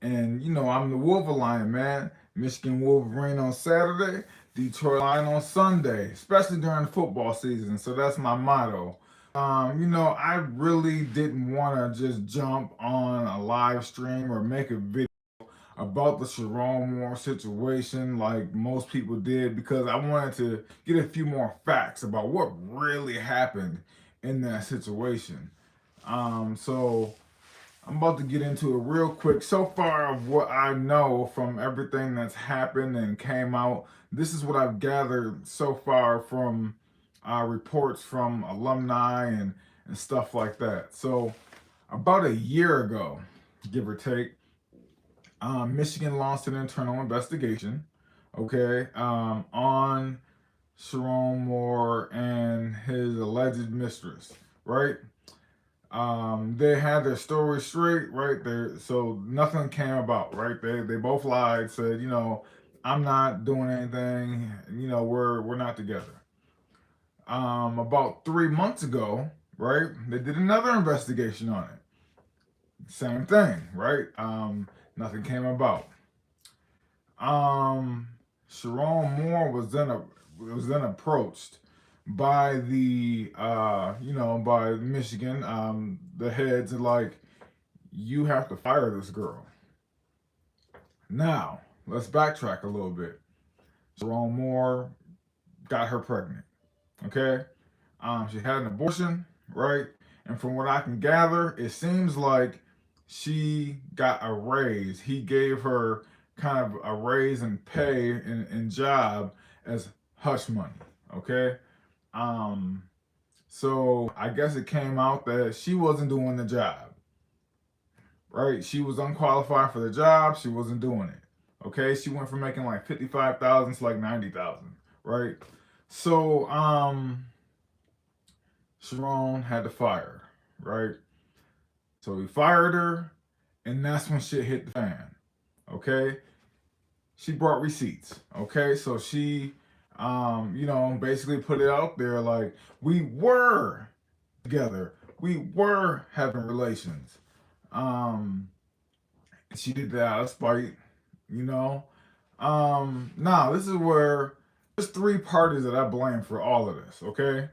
And I'm the Wolverine, man. Michigan Wolverine on Saturday, Detroit Lion on Sunday, especially during the football season. So that's my motto. I really didn't want to just jump on a live stream or make a video about the Sherrone Moore situation like most people did, because I wanted to get a few more facts about what really happened in that situation. So I'm about to get into it real quick. So far, of what I know from everything that's happened and came out, this is what I've gathered so far from reports from alumni and stuff like that. So, about a year ago, give or take, Michigan launched an internal investigation, okay, on Sherrone Moore and his alleged mistress, right? They had their story straight, right? There, so nothing came about, right? They both lied, said, I'm not doing anything, we're not together. About 3 months ago, right? They did another investigation on it. Same thing, right? Nothing came about. Um, Sherrone Moore was then approached by the by Michigan, the heads, like, you have to fire this girl. Now, let's backtrack a little bit. Sherrone Moore got her pregnant. Okay? She had an abortion, right? And from what I can gather, it seems like she got a raise. He gave her kind of a raise in pay and job as hush money. Okay? Um, so I guess it came out that she wasn't doing the job, right? She was unqualified for the job. She wasn't doing it. Okay, she went from making like 55,000 to like 90,000, right? So Sherrone had to fire her, right? So he fired her, and that's when shit hit the fan. Okay, she brought receipts. Okay, so she, basically put it out there like, we were together, we were having relations. Um, she did that out of spite, you know. Now this is where there's three parties that I blame for all of this. Okay,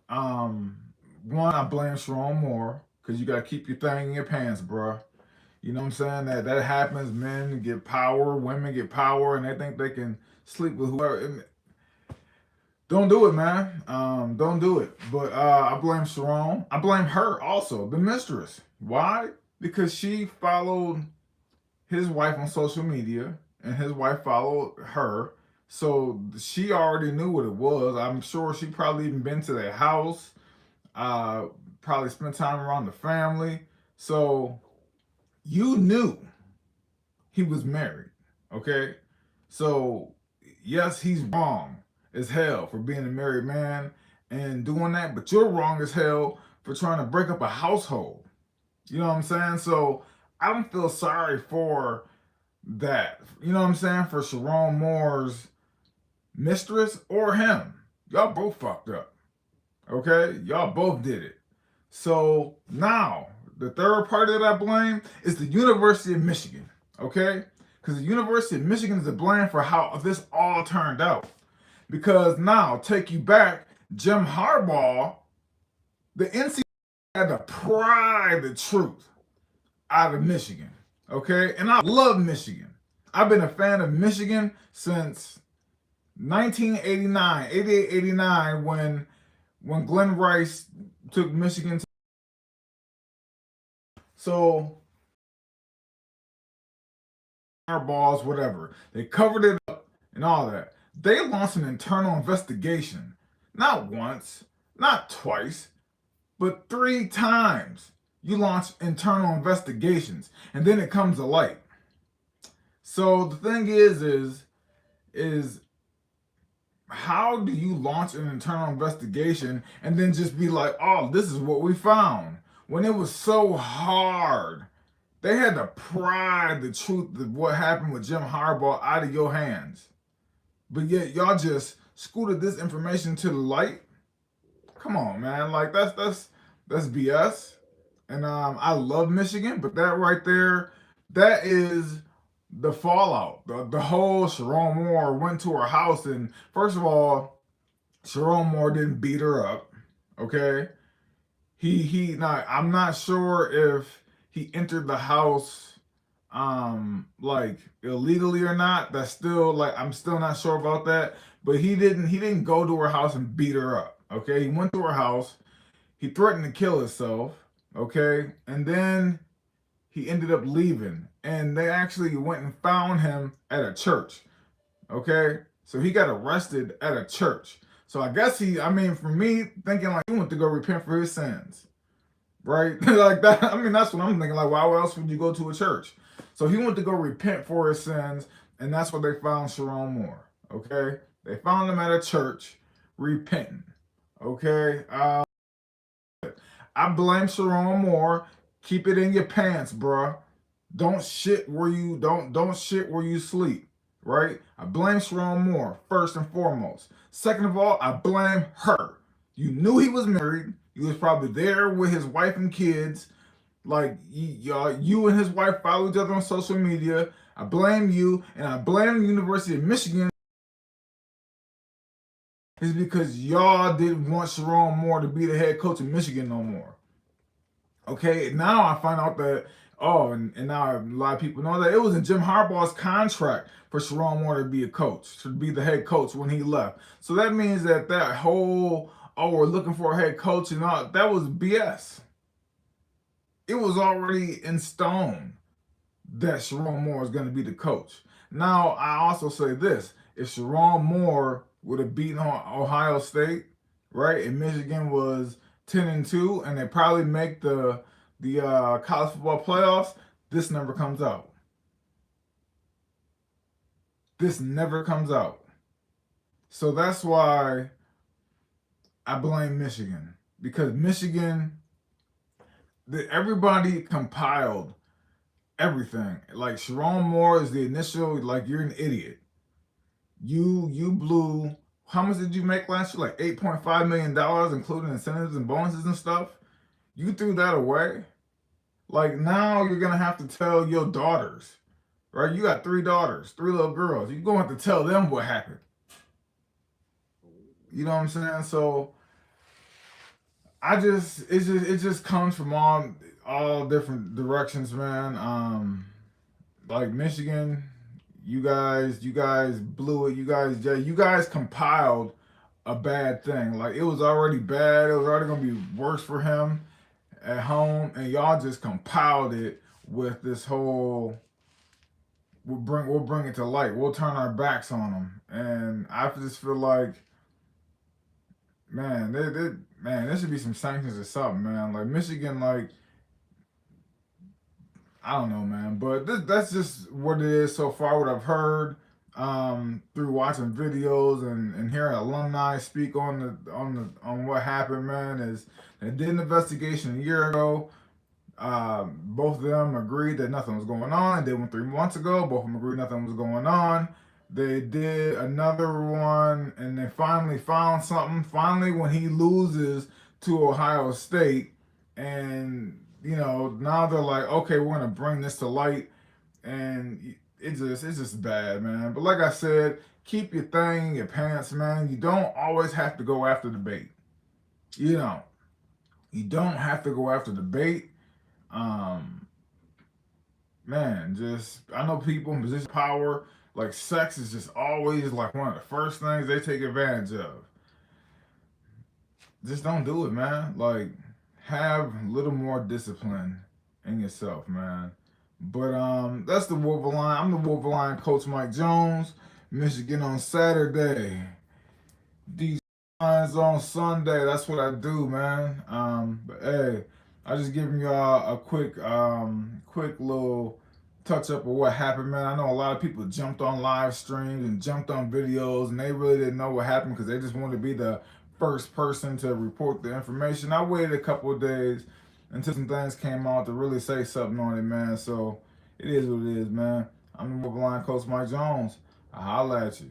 um, one, I blame Sherrone Moore, because you gotta keep your thing in your pants, bruh. You know what I'm saying? That happens. Men get power, women get power, and they think they can sleep with whoever. And don't do it, man. Don't do it. But I blame Sherrone. I blame her also, the mistress. Why? Because she followed his wife on social media, and his wife followed her. So she already knew what it was. I'm sure she probably even been to their house, uh, probably spent time around the family. So you knew he was married, okay? So, yes, he's wrong as hell for being a married man and doing that, but you're wrong as hell for trying to break up a household. You know what I'm saying? So, I don't feel sorry for that. You know what I'm saying? For Sherrone Moore's mistress or him. Y'all both fucked up, okay? Y'all both did it. So, now, the third party that I blame is the University of Michigan, okay? Because the University of Michigan is to blame for how this all turned out. Because now, take you back, Jim Harbaugh, the NCAA had to pry the truth out of Michigan, okay? And I love Michigan. I've been a fan of Michigan since 1989, 88, 89, when Glenn Rice took Michigan. So our balls, whatever. They covered it up and all that. They launched an internal investigation. Not once, not twice, but 3 times. You launch internal investigations, and then it comes to light. So the thing is how do you launch an internal investigation and then just be like, oh, this is what we found? When it was so hard. They had to pry the truth of what happened with Jim Harbaugh out of your hands. But yet y'all just scooted this information to the light. Come on, man. Like that's BS. And I love Michigan, but that right there that is the fallout. The whole Sherrone Moore went to her house, and first of all, Sherrone Moore didn't beat her up. Okay, he not. I'm not sure if he entered the house like illegally or not. That's still like I'm still not sure about that. But he didn't go to her house and beat her up. Okay, he went to her house. He threatened to kill himself. Okay, and then he ended up leaving, and they actually went and found him at a church. Okay, so he got arrested at a church. So I guess I mean, for me, thinking like he went to go repent for his sins, right? Like that. I mean, that's what I'm thinking. Like, why else would you go to a church? So he went to go repent for his sins, and that's where they found Sherrone Moore. Okay, they found him at a church repenting. Okay, I blame Sherrone Moore. Keep it in your pants, bruh. Don't shit where you sleep, right? I blame Sherrone Moore first and foremost. Second of all, I blame her. You knew he was married. You was probably there with his wife and kids. Like you and his wife follow each other on social media. I blame you, and I blame the University of Michigan is because y'all didn't want Sherrone Moore to be the head coach of Michigan no more. Okay, now I find out that and now a lot of people know that it was in Jim Harbaugh's contract for Sherrone Moore to be a coach, to be the head coach when he left. So that means that whole we're looking for a head coach and all that was BS. It was already in stone that Sherrone Moore is going to be the coach. Now I also say this: if Sherrone Moore would have beaten Ohio State, right, and Michigan was 10-2, and they probably make the college football playoffs, this never comes out. This never comes out. So that's why I blame Michigan, because Michigan, everybody compiled everything. Like Sherrone Moore is the initial. Like you're an idiot. You blew. How much did you make last year? Like $8.5 million, including incentives and bonuses and stuff. You threw that away. Like now you're gonna have to tell your daughters, right? You got 3 daughters, 3 little girls. You're gonna have to tell them what happened. You know what I'm saying? So it just comes from all different directions, man. Like Michigan, you guys blew it. You guys compiled a bad thing. Like it was already bad. It was already gonna be worse for him at home, and y'all just compiled it with this whole. We'll bring it to light. We'll turn our backs on them, and I just feel like, man, there should be some sanctions or something, man. Like Michigan, like I don't know, man, but that's just what it is so far. What I've heard through watching videos and hearing alumni speak on what happened, man, is they did an investigation a year ago. Both of them agreed that nothing was going on. They went 3 months ago. Both of them agreed nothing was going on. They did another one, and they finally found something. Finally, when he loses to Ohio State, and now they're like, okay, we're gonna bring this to light, and it's just bad, man. But like I said, keep your thing in your pants, man. You don't always have to go after the bait. You know, you don't have to go after the bait. Um, Man, just I know people in position of power, like sex is just always like one of the first things they take advantage of. Just don't do it, man. Like have a little more discipline in yourself, man. But that's the Wolverine. I'm the Wolverine coach Mike Jones. Michigan on Saturday. These lines on Sunday. That's what I do, man. But hey, I just giving y'all a quick little touch up of what happened, man. I know a lot of people jumped on live streams and jumped on videos, and they really didn't know what happened because they just wanted to be the first person to report the information. I waited a couple of days until some things came out to really say something on it, man. So it is what it is, man. I'm the Line Coach Mike Jones. I'll holla at you.